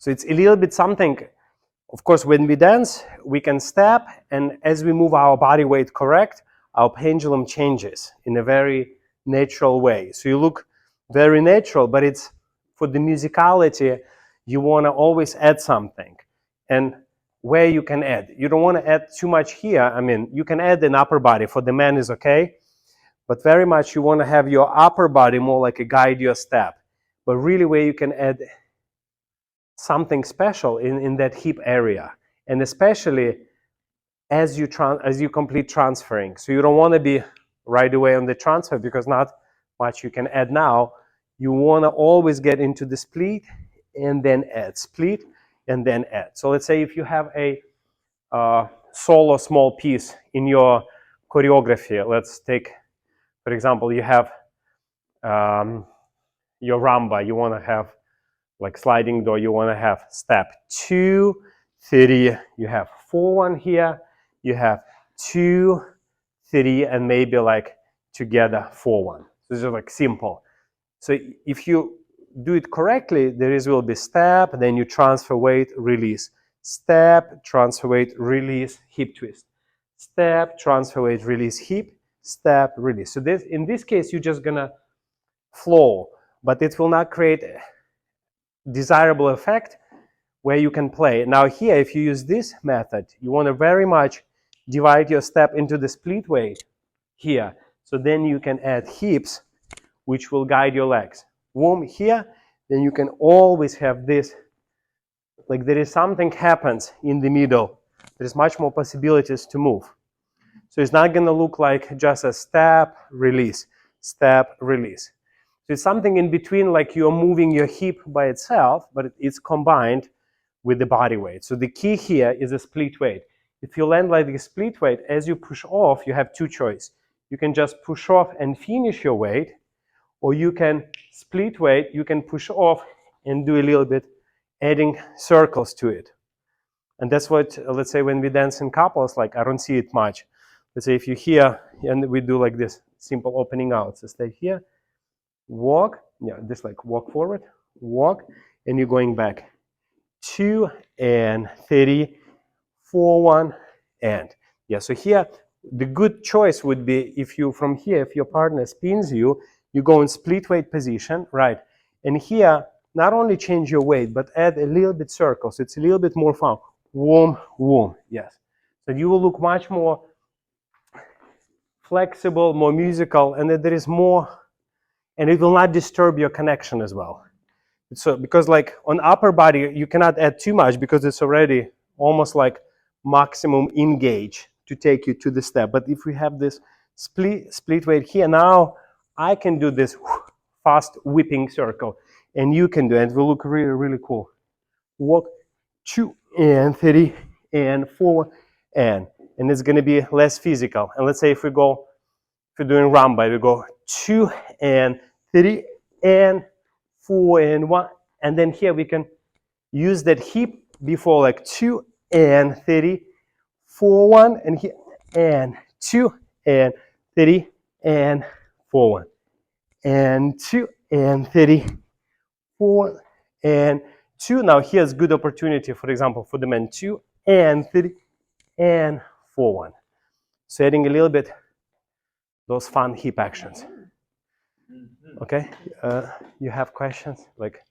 So it's a little bit something. Of course, when we dance, we can step, and as we move our body weight correct, our pendulum changes in a very natural way. So you look very natural, but it's for the musicality, you want to always add something. And where you can add, you don't want to add too much here. I mean, you can add an upper body. For the man is okay, but very much you want to have your upper body more like a guide your step. But really where you can add something special in that hip area, and especially as you complete transferring. So you don't want to be right away on the transfer because not much you can add now. You want to always get into the split and then add, split and then add. So let's say if you have a solo small piece in your choreography, let's take, for example, you have your rumba, you want to have like sliding door, you want to have step 2, 3, you have 4-1 here, you have 2, 3, and maybe like together 4-1. So this is like simple. So if you do it correctly, there will be step, then you transfer weight, release. Step, transfer weight, release, hip twist. Step, transfer weight, release, hip, step, release. So this, in this case, you're just gonna flow, but it will not create a desirable effect where you can play. Now here, if you use this method, you want to very much divide your step into the split weight here. So then you can add hips, which will guide your legs. Boom, here, then you can always have this, like there is something happens in the middle. There's much more possibilities to move. So it's not going to look like just a step, release, step, release. So it's something in between, like you're moving your hip by itself, but it's combined with the body weight. So the key here is a split weight. If you land like a split weight, as you push off, you have two choices. You can just push off and finish your weight, or you can split weight, you can push off and do a little bit, adding circles to it. And that's what, let's say when we dance in couples, like I don't see it much. Let's say if you're here and we do like this simple opening out. So stay here, walk, yeah, just like walk forward, walk, and you're going back. 2 and 30, 4-1, and yeah. So here, the good choice would be if you from here, if your partner spins you, you go in split weight position, right? And here, not only change your weight, but add a little bit circles. It's a little bit more fun. Warm, warm, yes. So you will look much more flexible, more musical, and that there is more, and it will not disturb your connection as well. So because like on upper body, you cannot add too much because it's already almost like maximum engage to take you to the step. But if we have this split weight here, now I can do this fast whipping circle, and you can do it. It will look really, really cool. Walk 2 and 30 and 4 and it's going to be less physical. And let's say if we're doing rumba, we go 2 and 30 and 4 and 1, and then here we can use that hip before like 2 and 30, 4, 1, and here and 2 and 30 and 4, 1, and 2 and 30, 4 and 2. Now here's good opportunity, for example, for the men, 2 and 30 and 4, 1. So adding a little bit those fun hip actions. Okay, you have questions? Like